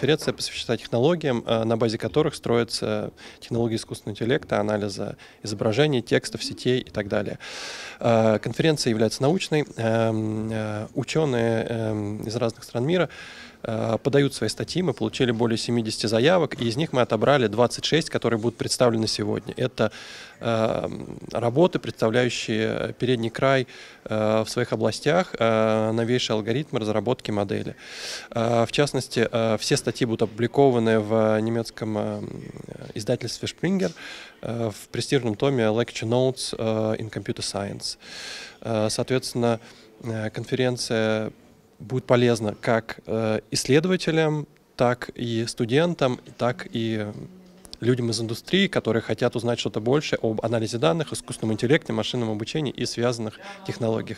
конференция посвящена технологиям, на базе которых строятся технологии искусственного интеллекта, анализа изображений, текстов, сетей и так далее. Конференция является научной. Ученые из разных стран мира подают свои статьи. Мы получили более 70 заявок, и из них мы отобрали 26, которые будут представлены сегодня. Это работы, представляющие передний край в своих областях, новейшие алгоритмы разработки модели. В частности, все статьи будут опубликованы в немецком издательстве Springer в престижном томе Lecture Notes in Computer Science. Соответственно, конференция будет полезна как исследователям, так и студентам, так и людям из индустрии, которые хотят узнать что-то больше об анализе данных, искусственном интеллекте, машинном обучении и связанных технологиях.